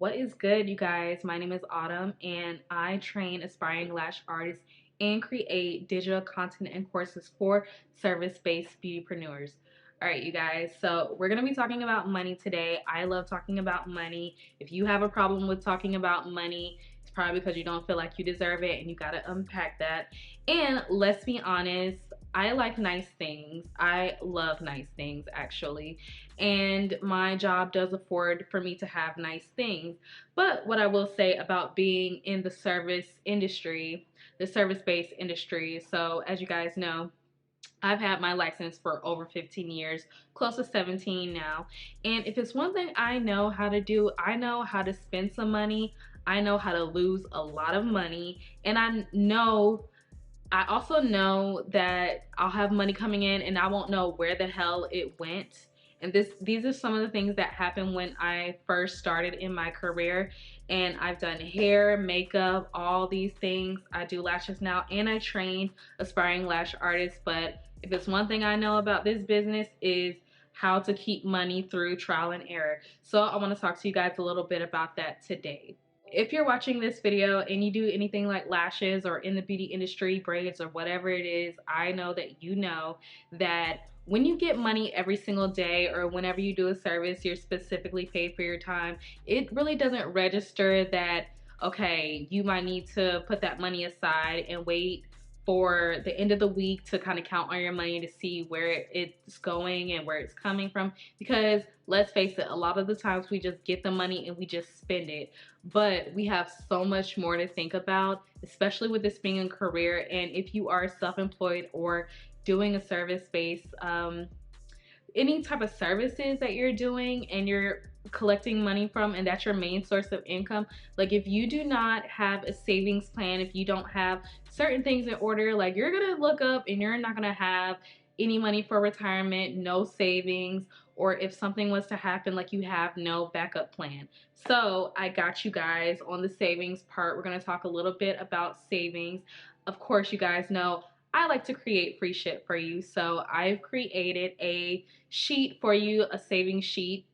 What is good, you guys? My name is Autumn and I train aspiring lash artists and create digital content and courses for service-based beautypreneurs. All right, you guys, so we're going to be talking about money today. I love talking about money. If you have a problem with talking about money, it's probably because you don't feel like you deserve it and you got to unpack that. And let's be honest, I like nice things. I love nice things, actually. And my job does afford for me to have nice things. But what I will say about being in the service industry, the service-based industry, so as you guys know, I've had my license for over 15 years, close to 17 now. And if it's one thing I know how to do, I know how to spend some money. I know how to lose a lot of money. And I also know that I'll have money coming in and I won't know where the hell it went. And these are some of the things that happened when I first started in my career. And I've done hair, makeup, all these things. I do lashes now and I train aspiring lash artists. But if it's one thing I know about this business is how to keep money through trial and error. So I want to talk to you guys a little bit about that today. If you're watching this video and you do anything like lashes or in the beauty industry, braids or whatever it is, I know that you know that when you get money every single day or whenever you do a service, you're specifically paid for your time, it really doesn't register that, okay, you might need to put that money aside and wait for the end of the week to kind of count on your money to see where it's going and where it's coming from. Because let's face it, a lot of the times we just get the money and we just spend it. But we have so much more to think about, especially with this being a career. And if you are self-employed or doing a service-based, any type of services that you're doing and you're collecting money from and that's your main source of income, like if you do not have a savings plan, if you don't have certain things in order, like you're gonna look up and you're not gonna have any money for retirement, no savings, or if something was to happen, like you have no backup plan. So I got you guys on the savings part. We're gonna talk a little bit about savings. Of course, you guys know I like to create free shit for you. So I've created a sheet for you, a savings sheet,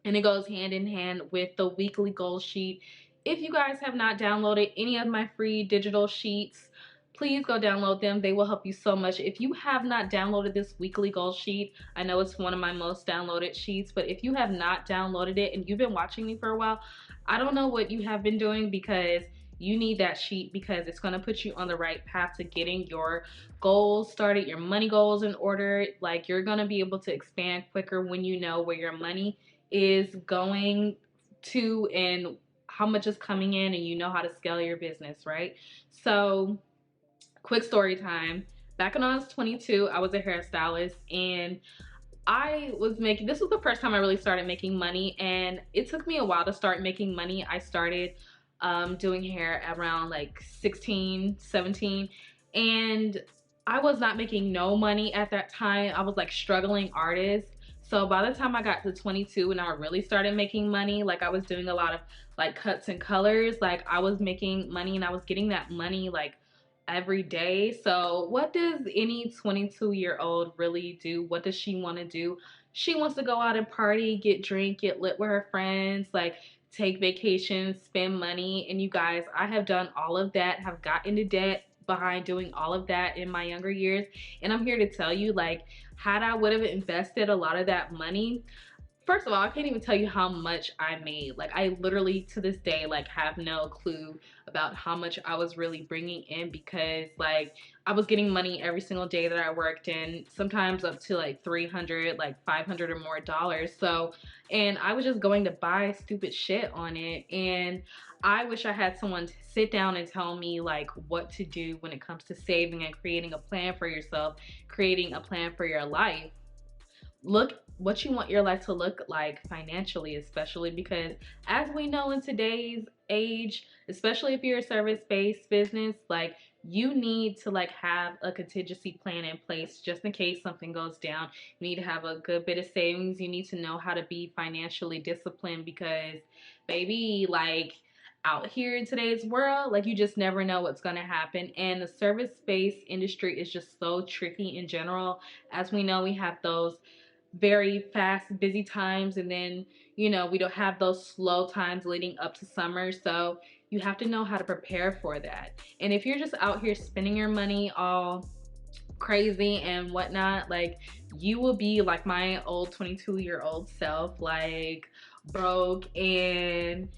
and it goes hand in hand with the weekly goal sheet. If you guys have not downloaded any of my free digital sheets, please go download them. They will help you so much. If you have not downloaded this weekly goal sheet, I know it's one of my most downloaded sheets, but if you have not downloaded it and you've been watching me for a while, I don't know what you have been doing, because you need that sheet, because it's going to put you on the right path to getting your goals started, your money goals in order. Like, you're going to be able to expand quicker when you know where your money is going to and how much is coming in, and you know how to scale your business, right? So quick story time. Back when I was 22, I was a hairstylist, and I was making, this was the first time I really started making money, and it took me a while to start making money. I started doing hair around like 16, 17, and I was not making no money at that time. I was like struggling artist. So by the time I got to 22 and I really started making money, like I was doing a lot of like cuts and colors, like I was making money and I was getting that money like every day. So what does any 22-year-old really do? What does she want to do? She wants to go out and party, get drink, get lit with her friends, like take vacations, spend money. And you guys, I have done all of that, have got into debt behind doing all of that in my younger years. And I'm here to tell you, like, had I would have invested a lot of that money, first of all, I can't even tell you how much I made. Like, I literally to this day like have no clue about how much I was really bringing in, because like I was getting money every single day that I worked, and sometimes up to like 300, like 500 or more dollars. So, and I was just going to buy stupid shit on it. And I wish I had someone to sit down and tell me like what to do when it comes to saving and creating a plan for yourself, creating a plan for your life. Look what you want your life to look like financially, especially because as we know in today's age, especially if you're a service-based business, like you need to like have a contingency plan in place just in case something goes down. You need to have a good bit of savings. You need to know how to be financially disciplined, because baby, like out here in today's world, like you just never know what's going to happen. And the service-based industry is just so tricky in general. As we know, we have those very fast busy times, and then you know, we don't have those slow times leading up to summer. So you have to know how to prepare for that. And if you're just out here spending your money all crazy and whatnot, like, you will be like my old 22-year-old self, like broke and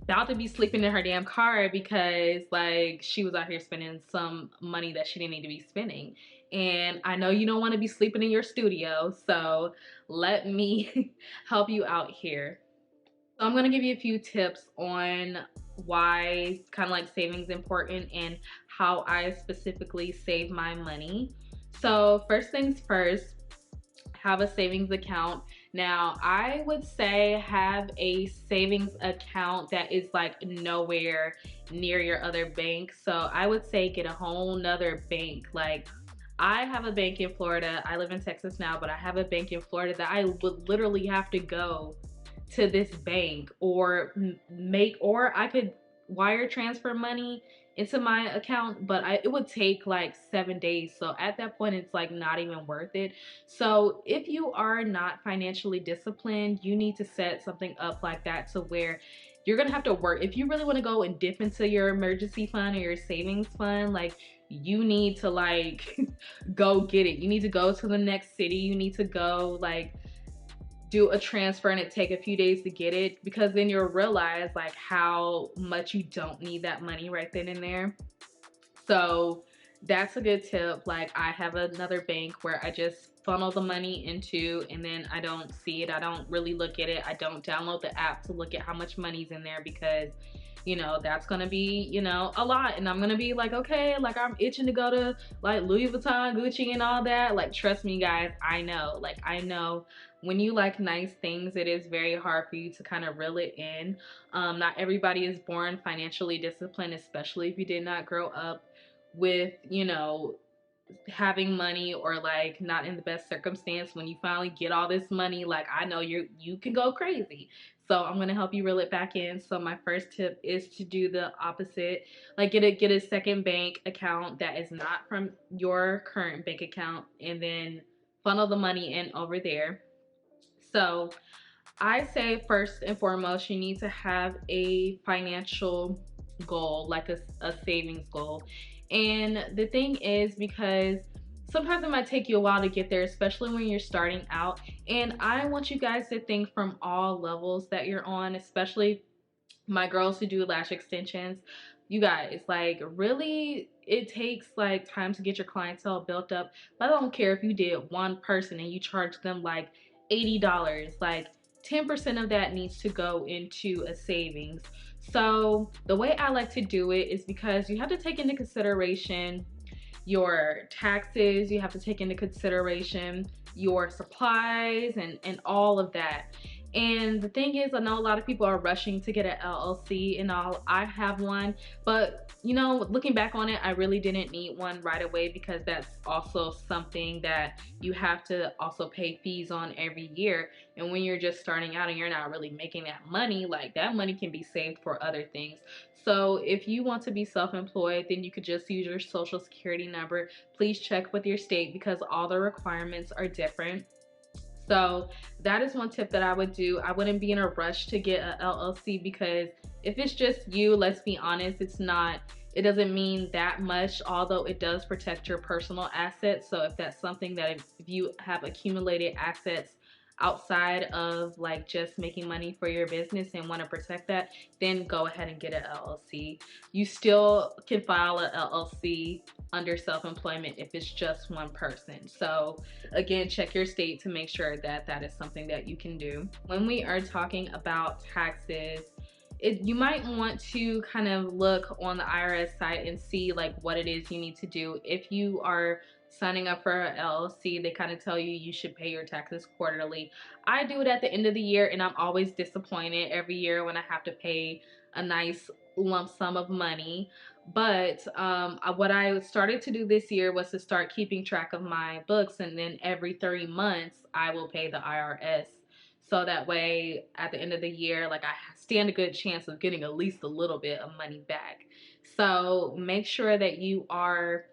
about to be sleeping in her damn car because like she was out here spending some money that she didn't need to be spending. And I know you don't want to be sleeping in your studio, so let me help you out here. So I'm going to give you a few tips on why kind of like saving is important and how I specifically save my money. So first things first, have a savings account. Now, I would say have a savings account that is like nowhere near your other bank. So I would say get a whole nother bank. Like, I have a bank in Florida. I live in Texas now, but I have a bank in Florida that I would literally have to go to this bank or or I could wire transfer money into my account, but it would take like 7 days. So at that point, it's like not even worth it. So if you are not financially disciplined, you need to set something up like that to where you're gonna have to work. If you really want to go and dip into your emergency fund or your savings fund, like, you need to like go get it. You need to go to the next city. You need to go like do a transfer and it take a few days to get it, because then you'll realize like how much you don't need that money right then and there. So that's a good tip. Like, I have another bank where I just funnel the money into, and then I don't see it. I don't really look at it. I don't download the app to look at how much money's in there, because you know that's gonna be, you know, a lot, and I'm gonna be like, okay, like I'm itching to go to like Louis Vuitton, Gucci and all that. Like, trust me guys, I know. Like, I know when you like nice things, it is very hard for you to kind of reel it in. Not everybody is born financially disciplined, especially if you did not grow up with, you know, having money, or like not in the best circumstance. When you finally get all this money, like, I know you can go crazy. So I'm gonna help you reel it back in. So my first tip is to do the opposite. Like, get a second bank account that is not from your current bank account, and then funnel the money in over there. So I say first and foremost, you need to have a financial goal, like a savings goal. And the thing is, because sometimes it might take you a while to get there, especially when you're starting out. And I want you guys to think from all levels that you're on, especially my girls who do lash extensions. You guys, like, really, it takes like time to get your clientele built up. But I don't care if you did one person and you charge them like $80, like 10% of that needs to go into a savings. So the way I like to do it is because you have to take into consideration your taxes, you have to take into consideration your supplies and all of that. And the thing is, I know a lot of people are rushing to get an LLC and all. I have one, but you know, looking back on it, I really didn't need one right away, because that's also something that you have to also pay fees on every year. And when you're just starting out and you're not really making that money, like, that money can be saved for other things. So if you want to be self-employed, then you could just use your social security number. Please check with your state, because all the requirements are different. So that is one tip that I would do. I wouldn't be in a rush to get a LLC, because if it's just you, let's be honest, it doesn't mean that much, although it does protect your personal assets. So if that's something that, if you have accumulated assets outside of like just making money for your business and want to protect that, then go ahead and get an LLC. You still can file a LLC under self-employment if it's just one person. So again, check your state to make sure that that is something that you can do. When we are talking about taxes, you might want to kind of look on the IRS site and see like what it is you need to do. If you are signing up for an LLC, they kind of tell you you should pay your taxes quarterly. I do it at the end of the year, and I'm always disappointed every year when I have to pay a nice lump sum of money. But what I started to do this year was to start keeping track of my books, and then every 3 months I will pay the IRS. So that way at the end of the year, like, I stand a good chance of getting at least a little bit of money back. So make sure that you are,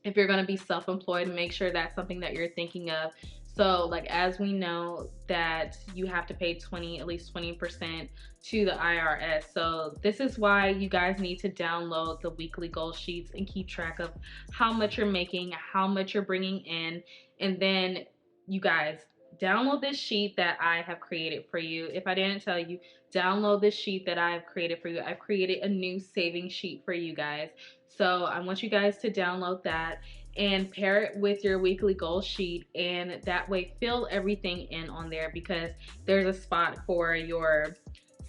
if you're going to be self-employed, make sure that's something that you're thinking of. So like, as we know that you have to pay at least 20% to the IRS. So this is why you guys need to download the weekly goal sheets and keep track of how much you're making, how much you're bringing in. And then you guys download this sheet that I have created for you. If I didn't tell you, download this sheet that I have created for you. I've created a new saving sheet for you guys. So I want you guys to download that and pair it with your weekly goal sheet, and that way fill everything in on there, because there's a spot for your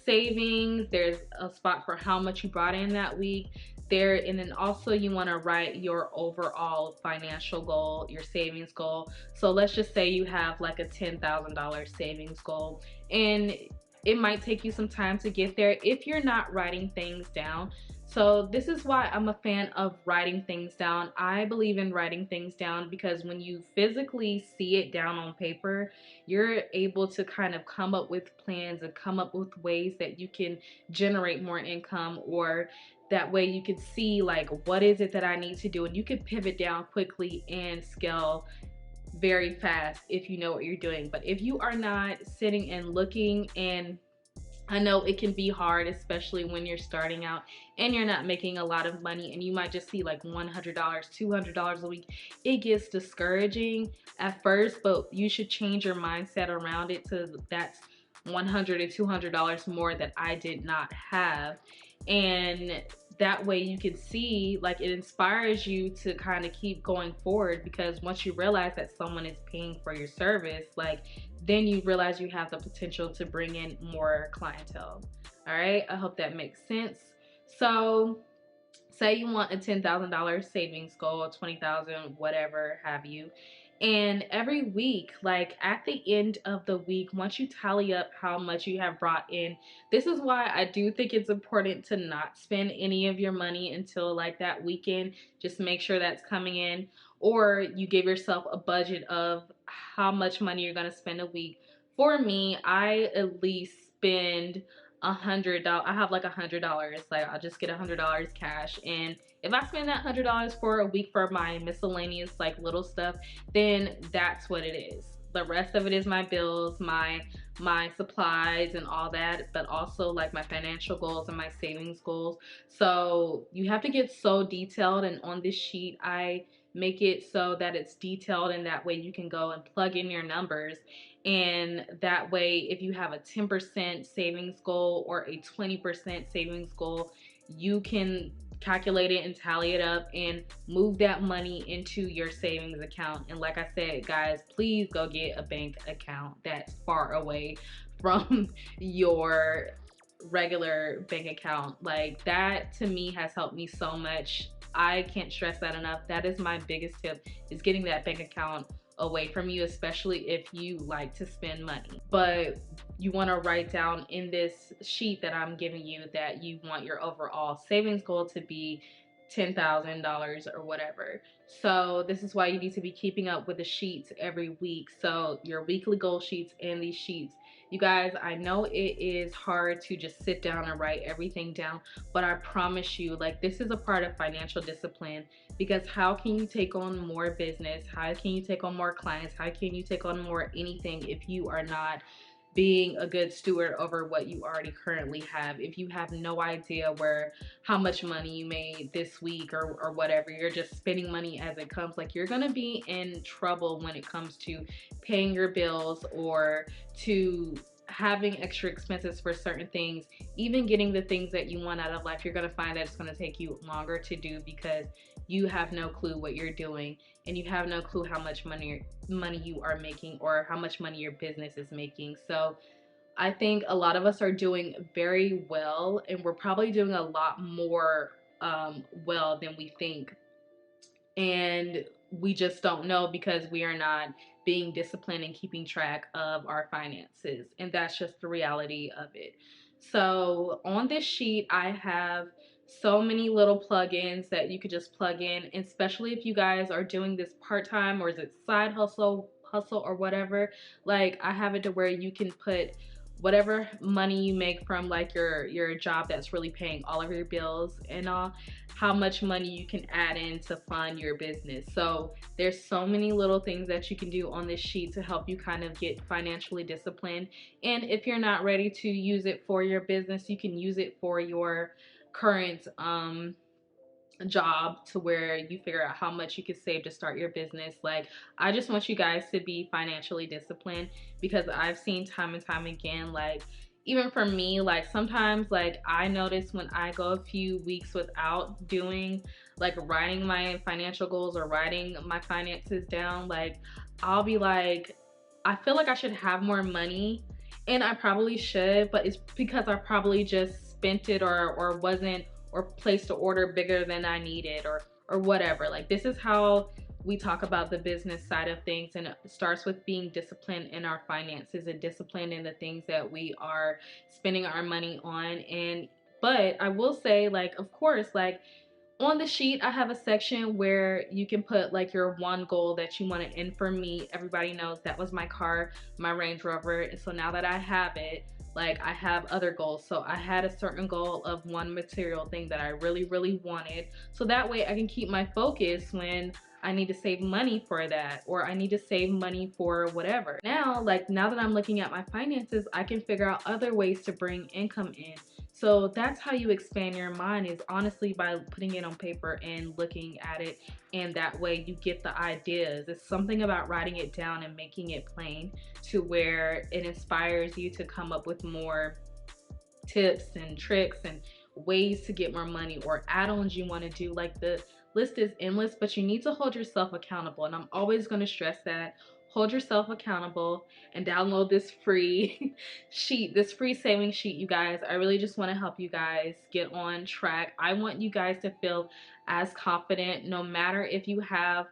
savings, there's a spot for how much you brought in that week there, and then also you want to write your overall financial goal, your savings goal. So let's just say you have like a $10,000 savings goal, and it might take you some time to get there if you're not writing things down. So this is why I'm a fan of writing things down. I believe in writing things down because when you physically see it down on paper, you're able to kind of come up with plans and come up with ways that you can generate more income, or that way you can see like, what is it that I need to do, and you can pivot down quickly and scale very fast if you know what you're doing. But if you are not sitting and looking, and I know it can be hard, especially when you're starting out and you're not making a lot of money, and you might just see like $100, $200 a week. It gets discouraging at first, but you should change your mindset around it to that's $100 and $200 more that I did not have. And that way you can see, like, it inspires you to kind of keep going forward, because once you realize that someone is paying for your service, like, then you realize you have the potential to bring in more clientele. All right, I hope that makes sense. So say you want a $10,000 savings goal, 20,000, whatever have you. And every week, like at the end of the week, once you tally up how much you have brought in, this is why I do think it's important to not spend any of your money until like that weekend. Just make sure that's coming in, or you give yourself a budget of how much money you're going to spend a week. For me, I at least spend $100. I have like $100. Like, I'll just get $100 cash, and if I spend that $100 for a week for my miscellaneous like little stuff, then that's what it is. The rest of it is my bills, my supplies and all that, but also like my financial goals and my savings goals. So you have to get so detailed, and on this sheet I make it so that it's detailed, and that way you can go and plug in your numbers. And that way, if you have a 10% savings goal or a 20% savings goal, you can calculate it and tally it up and move that money into your savings account. And like I said, guys, please go get a bank account that's far away from your regular bank account. Like, that to me has helped me so much. I can't stress that enough. That is my biggest tip, is getting that bank account away from you, especially if you like to spend money. But you want to write down in this sheet that I'm giving you that you want your overall savings goal to be $10,000 or whatever. So this is why you need to be keeping up with the sheets every week. So your weekly goal sheets and these sheets. You guys, I know it is hard to just sit down and write everything down, but I promise you, like, this is a part of financial discipline. Because how can you take on more business? How can you take on more clients? How can you take on more anything if you are not being a good steward over what you already currently have? If you have no idea how much money you made this week or whatever, you're just spending money as it comes, like, you're gonna be in trouble when it comes to paying your bills, or to having extra expenses for certain things. Even getting the things that you want out of life, you're gonna find that it's gonna take you longer to do, because you have no clue what you're doing, and you have no clue how much money you are making, or how much money your business is making. So I think a lot of us are doing very well, and we're probably doing a lot more well than we think, and we just don't know because we are not being disciplined and keeping track of our finances, and that's just the reality of it. So on this sheet I have so many little plugins that you could just plug in, especially if you guys are doing this part-time, or is it side hustle or whatever. Like, I have it to where you can put whatever money you make from like your job that's really paying all of your bills and all, how much money you can add in to fund your business. So there's so many little things that you can do on this sheet to help you kind of get financially disciplined. And if you're not ready to use it for your business, you can use it for your current job, to where you figure out how much you can save to start your business. Like, I just want you guys to be financially disciplined, because I've seen time and time again, like, even for me, like sometimes like I notice when I go a few weeks without doing like writing my financial goals or writing my finances down, like I'll be like, I feel like I should have more money, and I probably should, but it's because I probably just spent it, or wasn't, or placed an order bigger than I needed, or whatever. Like, this is how we talk about the business side of things, and it starts with being disciplined in our finances and disciplined in the things that we are spending our money on. And but I will say, like, of course, like on the sheet I have a section where you can put like your one goal that you want to end. For me, everybody knows that was my car, my Range Rover. And so now that I have it, like I have other goals. So I had a certain goal of one material thing that I really wanted, so that way I can keep my focus when I need to save money for that, or I need to save money for whatever. Now, like now that I'm looking at my finances, I can figure out other ways to bring income in. So that's how you expand your mind, is honestly by putting it on paper and looking at it, and that way you get the ideas. It's something about writing it down and making it plain, to where it inspires you to come up with more tips and tricks and ways to get more money, or add-ons you want to do. Like, the list is endless, but you need to hold yourself accountable, and I'm always going to stress that. Hold yourself accountable and download this free sheet, this free saving sheet, you guys. I really just want to help you guys get on track. I want you guys to feel as confident, no matter if you have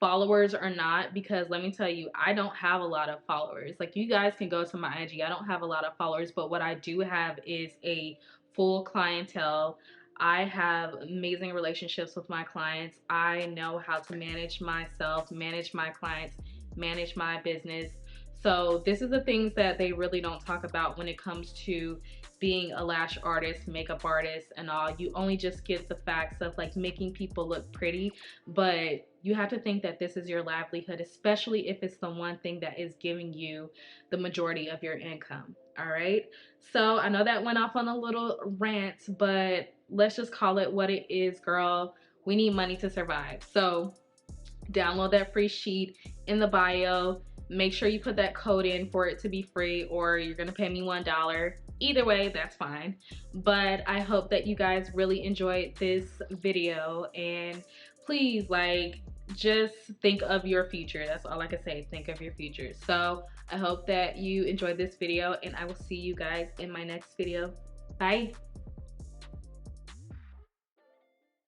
followers or not, because let me tell you, I don't have a lot of followers. Like, you guys can go to my IG. I don't have a lot of followers, but what I do have is a full clientele. I have amazing relationships with my clients. I know how to manage myself, manage my clients, manage my business. So this is the things that they really don't talk about when it comes to being a lash artist, makeup artist, and all. You only just get the facts of like making people look pretty, but you have to think that this is your livelihood, especially if it's the one thing that is giving you the majority of your income. All right. So I know that went off on a little rant, but let's just call it what it is, girl. We need money to survive. So download that free sheet in the bio. Make sure you put that code in for it to be free, or you're gonna pay me $1. Either way, that's fine. But I hope that you guys really enjoyed this video, and please, like, just think of your future. That's all I can say. Think of your future. So I hope that you enjoyed this video, and I will see you guys in my next video. Bye.